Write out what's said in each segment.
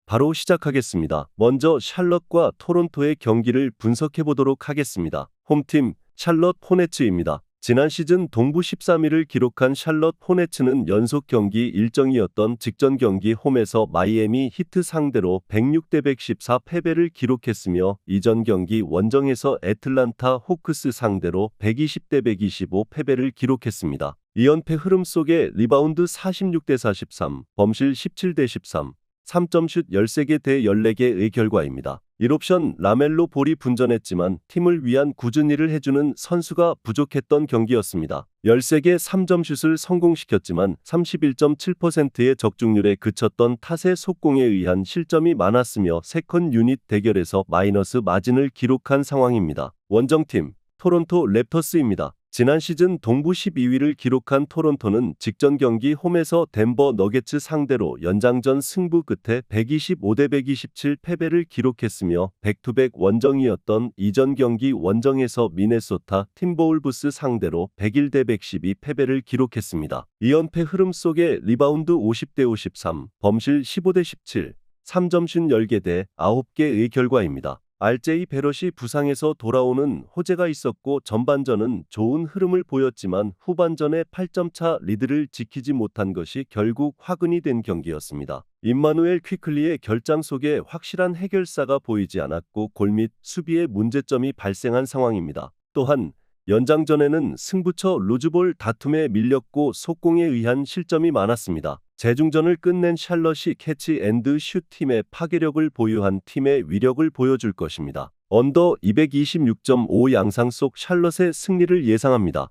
바로 시작하겠습니다. 먼저 샬럿과 토론토의 경기를 분석해 보도록 하겠습니다. 홈팀 샬럿 호네츠입니다. 지난 시즌 동부 13위를 기록한 샬럿 호네츠는 연속 경기 일정이었던 직전 경기 홈에서 마이애미 히트 상대로 106대 114 패배를 기록했으며 이전 경기 원정에서 애틀란타 호크스 상대로 120대 125 패배를 기록했습니다. 2연패 흐름 속에 리바운드 46대 43, 범실 17대 13, 3점슛 13개 대 14개의 결과입니다. 1옵션 라멜로 볼이 분전했지만 팀을 위한 꾸준히 일을 해주는 선수가 부족했던 경기였습니다. 13개 3점슛을 성공시켰지만 31.7%의 적중률에 그쳤던 탓의 속공에 의한 실점이 많았으며 세컨 유닛 대결에서 마이너스 마진을 기록한 상황입니다. 원정팀 토론토 랩터스입니다. 지난 시즌 동부 12위를 기록한 토론토는 직전 경기 홈에서 덴버 너게츠 상대로 연장전 승부 끝에 125대 127 패배를 기록했으며 백투백 원정이었던 이전 경기 원정에서 미네소타 팀버울브스 상대로 101대 112 패배를 기록했습니다. 2연패 흐름 속에 리바운드 50대 53, 범실 15대 17, 3점슛 10개 대 9개의 결과입니다. RJ 베럿이 부상에서 돌아오는 호재가 있었고 전반전은 좋은 흐름을 보였지만 후반전에 8점 차 리드를 지키지 못한 것이 결국 화근이 된 경기였습니다. 임마누엘 퀴클리의 결장 속에 확실한 해결사가 보이지 않았고 골 및 수비에 문제점이 발생한 상황입니다. 또한 연장전에는 승부처 루즈볼 다툼에 밀렸고 속공에 의한 실점이 많았습니다. 재중전을 끝낸 샬럿이 캐치 앤드 슛 팀의 파괴력을 보유한 팀의 위력을 보여줄 것입니다. 언더 226.5 양상 속 샬럿의 승리를 예상합니다.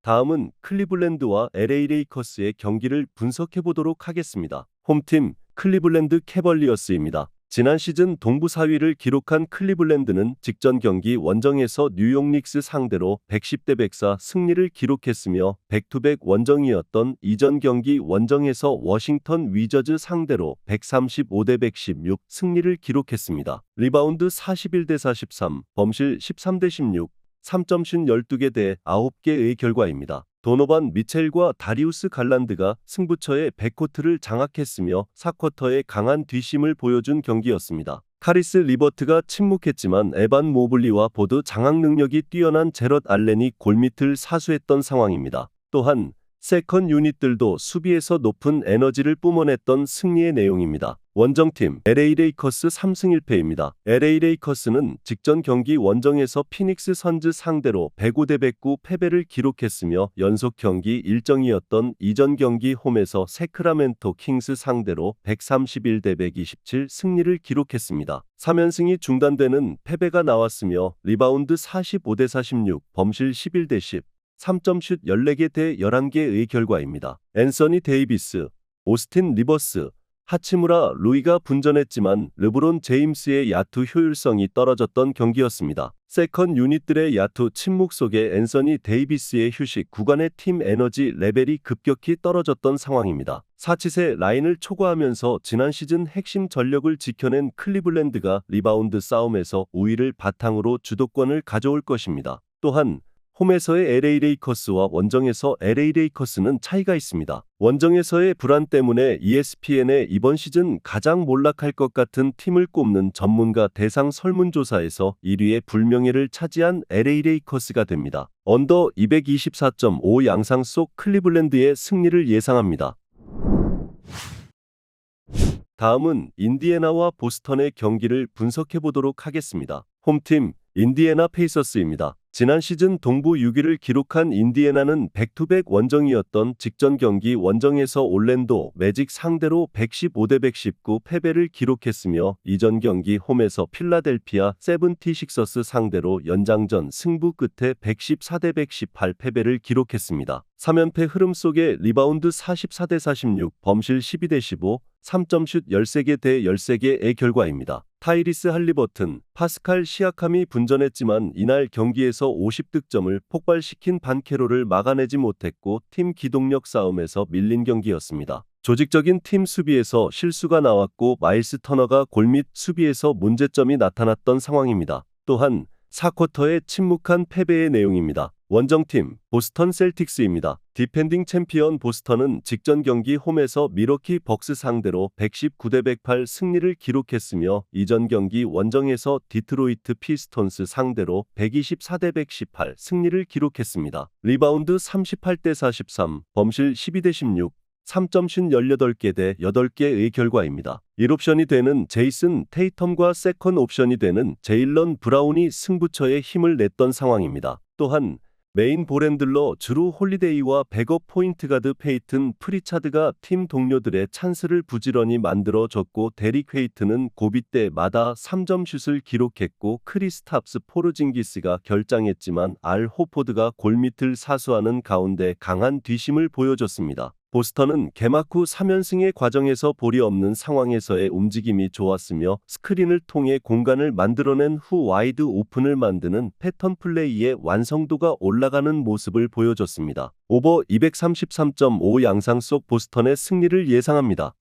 다음은 클리블랜드와 LA 레이커스의 경기를 분석해 보도록 하겠습니다. 홈팀 클리블랜드 캐벌리어스입니다. 지난 시즌 동부 4위를 기록한 클리블랜드는 직전 경기 원정에서 뉴욕 닉스 상대로 110대 104 승리를 기록했으며 백투백 원정이었던 이전 경기 원정에서 워싱턴 위저즈 상대로 135대 116 승리를 기록했습니다. 리바운드 41대 43, 범실 13대 16, 3점슛 12개 대 9개의 결과입니다. 도노반 미첼과 다리우스 갈란드가 승부처의 백코트를 장악했으며 4쿼터에 강한 뒷심을 보여준 경기였습니다. 카리스 리버트가 침묵했지만 에반 모블리와 보드 장악 능력이 뛰어난 제럿 알렌이 골밑을 사수했던 상황입니다. 또한 세컨 유닛들도 수비에서 높은 에너지를 뿜어냈던 승리의 내용입니다. 원정팀 LA 레이커스 3승 1패입니다. LA 레이커스는 직전 경기 원정에서 피닉스 선즈 상대로 105대 109 패배를 기록했으며 연속 경기 일정이었던 이전 경기 홈에서 세크라멘토 킹스 상대로 131대 127 승리를 기록했습니다. 3연승이 중단되는 패배가 나왔으며 리바운드 45대 46, 범실 11대 10, 3점슛 14개 대 11개의 결과입니다. 앤서니 데이비스, 오스틴 리버스, 하치무라 루이가 분전했지만 르브론 제임스의 야투 효율성이 떨어졌던 경기였습니다. 세컨 유닛들의 야투 침묵 속에 앤서니 데이비스의 휴식 구간의 팀 에너지 레벨이 급격히 떨어졌던 상황입니다. 사치세 라인을 초과하면서 지난 시즌 핵심 전력을 지켜낸 클리블랜드가 리바운드 싸움에서 우위를 바탕으로 주도권을 가져올 것입니다. 또한 홈에서의 LA 레이커스와 원정에서 LA 레이커스는 차이가 있습니다. 원정에서의 불안 때문에 ESPN의 이번 시즌 가장 몰락할 것 같은 팀을 꼽는 전문가 대상 설문조사에서 1위의 불명예를 차지한 LA 레이커스가 됩니다. 언더 224.5 양상 속 클리블랜드의 승리를 예상합니다. 다음은 인디애나와 보스턴의 경기를 분석해 보도록 하겠습니다. 홈팀 인디애나 페이서스입니다. 지난 시즌 동부 6위를 기록한 인디애나는 백투백 원정이었던 직전 경기 원정에서 올랜도 매직 상대로 115대 119 패배를 기록했으며 이전 경기 홈에서 필라델피아 세븐티식서스 상대로 연장전 승부 끝에 114대 118 패배를 기록했습니다. 3연패 흐름 속에 리바운드 44대 46, 범실 12대 15, 3점슛 13개 대 13개의 결과입니다. 타이리스 할리버튼, 파스칼 시아캄이 분전했지만 이날 경기에서 50득점을 폭발시킨 반케로를 막아내지 못했고 팀 기동력 싸움에서 밀린 경기였습니다. 조직적인 팀 수비에서 실수가 나왔고 마일스 터너가 골밑 수비에서 문제점이 나타났던 상황입니다. 또한 4쿼터의 침묵한 패배의 내용입니다. 원정팀 보스턴 셀틱스입니다. 디펜딩 챔피언 보스턴은 직전 경기 홈에서 밀워키 벅스 상대로 119대 108 승리를 기록했으며 이전 경기 원정에서 디트로이트 피스톤스 상대로 124대 118 승리를 기록했습니다. 리바운드 38대 43, 범실 12대 16, 3점슛 18개 대 8개의 결과입니다. 1옵션이 되는 제이슨 테이텀과 세컨 옵션이 되는 제일런 브라운이 승부처에 힘을 냈던 상황입니다. 또한 메인 볼핸들러 주루 홀리데이와 백업 포인트 가드 페이튼 프리차드가 팀 동료들의 찬스를 부지런히 만들어줬고 데릭 웨이트는 고비 때마다 3점 슛을 기록했고 크리스탑스 포르징기스가 결장했지만 알 호포드가 골밑을 사수하는 가운데 강한 뒤심을 보여줬습니다. 보스턴은 개막 후 3연승의 과정에서 볼이 없는 상황에서의 움직임이 좋았으며 스크린을 통해 공간을 만들어낸 후 와이드 오픈을 만드는 패턴 플레이의 완성도가 올라가는 모습을 보여줬습니다. 오버 233.5 양상 속 보스턴의 승리를 예상합니다.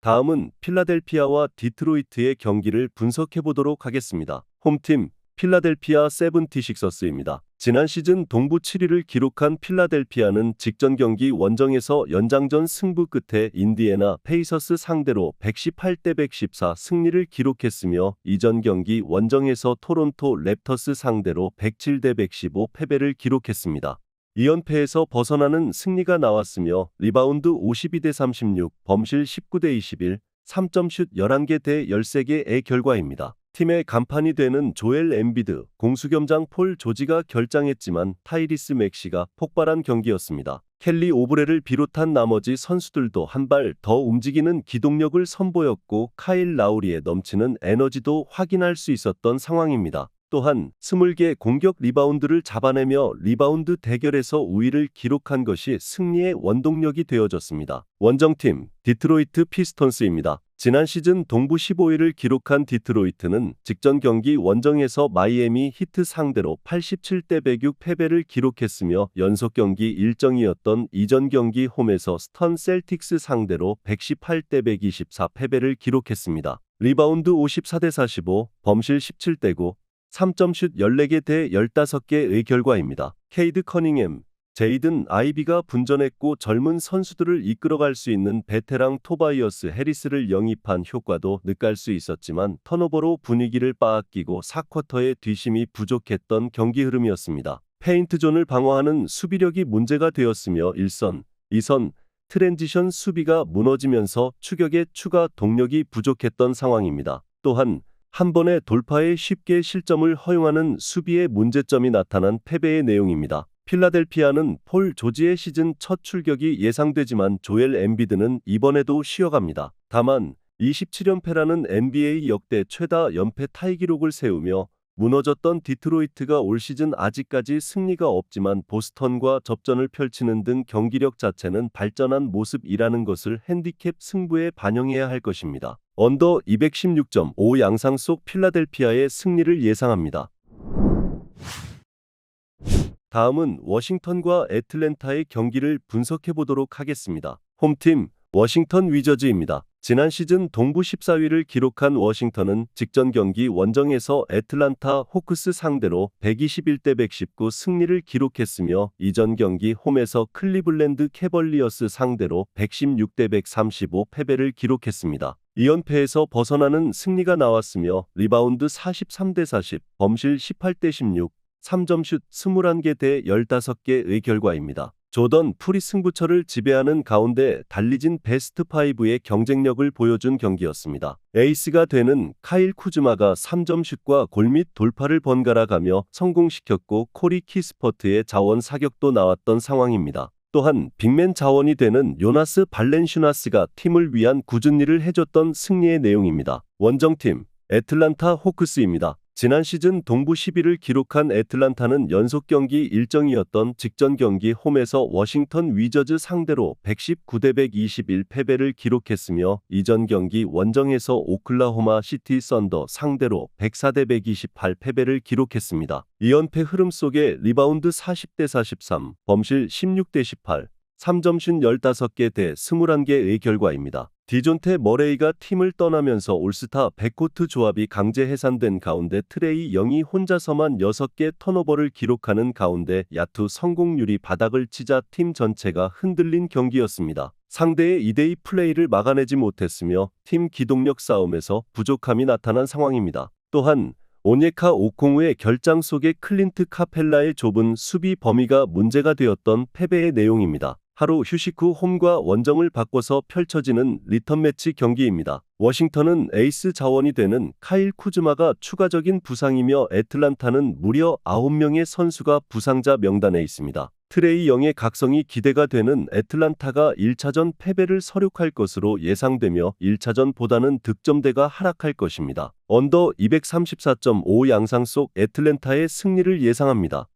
다음은 필라델피아와 디트로이트의 경기를 분석해보도록 하겠습니다. 홈팀 필라델피아 세븐티식서스입니다. 지난 시즌 동부 7위를 기록한 필라델피아는 직전 경기 원정에서 연장전 승부 끝에 인디애나 페이서스 상대로 118대 114 승리를 기록했으며 이전 경기 원정에서 토론토 랩터스 상대로 107대 115 패배를 기록했습니다. 2연패에서 벗어나는 승리가 나왔으며 리바운드 52대 36, 범실 19대 21, 3점슛 11개 대 13개의 결과입니다. 팀의 간판이 되는 조엘 엠비드, 공수겸장 폴 조지가 결장했지만 타이리스 맥시가 폭발한 경기였습니다. 켈리 오브레를 비롯한 나머지 선수들도 한 발 더 움직이는 기동력을 선보였고 카일 라우리의 넘치는 에너지도 확인할 수 있었던 상황입니다. 또한 20개 공격 리바운드를 잡아내며 리바운드 대결에서 우위를 기록한 것이 승리의 원동력이 되어줬습니다. 원정팀 디트로이트 피스톤스입니다. 지난 시즌 동부 15위를 기록한 디트로이트는 직전 경기 원정에서 마이애미 히트 상대로 87대 106 패배를 기록했으며 연속 경기 일정이었던 이전 경기 홈에서 스턴 셀틱스 상대로 118대 124 패배를 기록했습니다. 리바운드 54대 45, 범실 17대 9, 3점슛 14개 대 15개의 결과입니다. 케이드 커닝햄, 제이든 아이비가 분전했고 젊은 선수들을 이끌어갈 수 있는 베테랑 토바이어스 해리스를 영입한 효과도 느낄 수 있었지만 턴오버로 분위기를 빼앗기고 4쿼터의 뒤심이 부족했던 경기 흐름이었습니다. 페인트존을 방어하는 수비력이 문제가 되었으며 1선, 2선, 트랜지션 수비가 무너지면서 추격의 추가 동력이 부족했던 상황입니다. 또한 한 번의 돌파에 쉽게 실점을 허용하는 수비의 문제점이 나타난 패배의 내용입니다. 필라델피아는 폴 조지의 시즌 첫 출격이 예상되지만 조엘 엠비드는 이번에도 쉬어갑니다. 다만 27연패라는 NBA 역대 최다 연패 타이 기록을 세우며 무너졌던 디트로이트가 올 시즌 아직까지 승리가 없지만 보스턴과 접전을 펼치는 등 경기력 자체는 발전한 모습이라는 것을 핸디캡 승부에 반영해야 할 것입니다. 언더 216.5 양상 속 필라델피아의 승리를 예상합니다. 다음은 워싱턴과 애틀랜타의 경기를 분석해보도록 하겠습니다. 홈팀 워싱턴 위저즈입니다. 지난 시즌 동부 14위를 기록한 워싱턴은 직전 경기 원정에서 애틀란타 호크스 상대로 121대 119 승리를 기록했으며 이전 경기 홈에서 클리블랜드 캐벌리어스 상대로 116대 135 패배를 기록했습니다. 2연패에서 벗어나는 승리가 나왔으며 리바운드 43대 40, 범실 18대 16, 3점슛 21개 대 15개의 결과입니다. 조던 풀이 승부처를 지배하는 가운데 달리진 베스트 5의 경쟁력을 보여준 경기였습니다. 에이스가 되는 카일 쿠즈마가 3점슛과 골밑 돌파를 번갈아 가며 성공시켰고 코리 키스퍼트의 자원 사격도 나왔던 상황입니다. 또한 빅맨 자원이 되는 요나스 발렌슈나스가 팀을 위한 꾸준히 일을 해줬던 승리의 내용입니다. 원정팀 애틀란타 호크스입니다. 지난 시즌 동부 10위를 기록한 애틀란타는 연속 경기 일정이었던 직전 경기 홈에서 워싱턴 위저즈 상대로 119대 121 패배를 기록했으며 이전 경기 원정에서 오클라호마 시티 썬더 상대로 104대 128 패배를 기록했습니다. 2연패 흐름 속에 리바운드 40대 43, 범실 16대 18, 3점슛 15개 대 21개의 결과입니다. 디존테 머레이가 팀을 떠나면서 올스타 백코트 조합이 강제 해산된 가운데 트레이 영이 혼자서만 6개 턴오버를 기록하는 가운데 야투 성공률이 바닥을 치자 팀 전체가 흔들린 경기였습니다. 상대의 2대2 플레이를 막아내지 못했으며 팀 기동력 싸움에서 부족함이 나타난 상황입니다. 또한 오녜카 오콩우의 결장 속에 클린트 카펠라의 좁은 수비 범위가 문제가 되었던 패배의 내용입니다. 하루 휴식 후 홈과 원정을 바꿔서 펼쳐지는 리턴 매치 경기입니다. 워싱턴은 에이스 자원이 되는 카일 쿠즈마가 추가적인 부상이며 애틀란타는 무려 9명의 선수가 부상자 명단에 있습니다. 트레이 영의 각성이 기대가 되는 애틀란타가 1차전 패배를 서륙할 것으로 예상되며 1차전보다는 득점대가 하락할 것입니다. 언더 234.5 양상 속 애틀랜타의 승리를 예상합니다.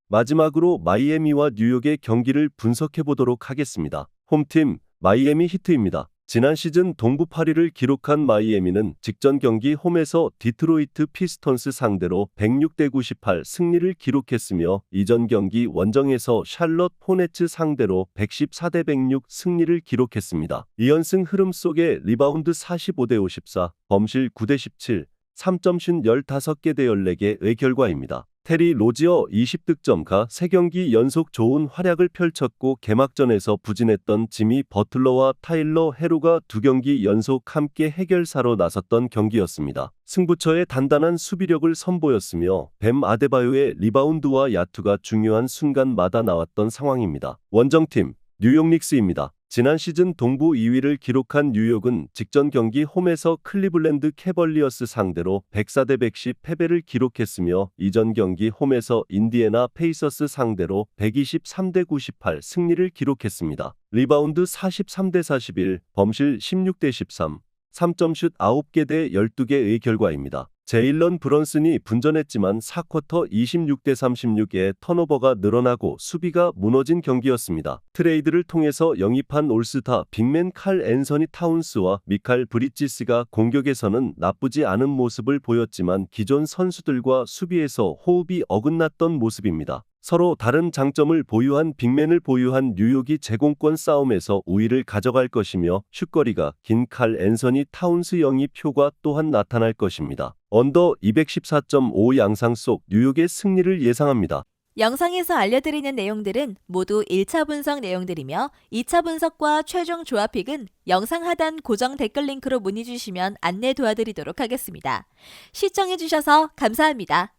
마지막으로 마이애미와 뉴욕의 경기를 분석해 보도록 하겠습니다. 홈팀 마이애미 히트입니다. 지난 시즌 동부 8위를 기록한 마이애미는 직전 경기 홈에서 디트로이트 피스턴스 상대로 106대 98 승리를 기록했으며 이전 경기 원정에서 샬럿 호네츠 상대로 114대 106 승리를 기록했습니다. 2연승 흐름 속에 리바운드 45대 54, 범실 9대 17, 3점슛 15개 대 14개의 결과입니다. 테리 로지어 20득점가 3경기 연속 좋은 활약을 펼쳤고 개막전에서 부진했던 지미 버틀러와 타일러 헤로가 2경기 연속 함께 해결사로 나섰던 경기였습니다. 승부처의 단단한 수비력을 선보였으며 뱀 아데바요의 리바운드와 야투가 중요한 순간마다 나왔던 상황입니다. 원정팀 뉴욕 닉스입니다. 지난 시즌 동부 2위를 기록한 뉴욕은 직전 경기 홈에서 클리블랜드 캐벌리어스 상대로 104대 110 패배를 기록했으며 이전 경기 홈에서 인디애나 페이서스 상대로 123대 98 승리를 기록했습니다. 리바운드 43대 41, 범실 16대 13, 3점슛 9개 대 12개의 결과입니다. 제일런 브런슨이 분전했지만 4쿼터 26대 36의 턴오버가 늘어나고 수비가 무너진 경기였습니다. 트레이드를 통해서 영입한 올스타 빅맨 칼 앤서니 타운스와 미칼 브리지스가 공격에서는 나쁘지 않은 모습을 보였지만 기존 선수들과 수비에서 호흡이 어긋났던 모습입니다. 서로 다른 장점을 보유한 빅맨을 보유한 뉴욕이 제공권 싸움에서 우위를 가져갈 것이며 슛거리가 긴 칼 앤서니 타운스 영입 효과 또한 나타날 것입니다. 언더 214.5 양상 속 뉴욕의 승리를 예상합니다. 영상에서 알려드리는 내용들은 모두 1차 분석 내용들이며 2차 분석과 최종 조합픽은 영상 하단 고정 댓글 링크로 문의 주시면 안내 도와드리도록 하겠습니다. 시청해주셔서 감사합니다.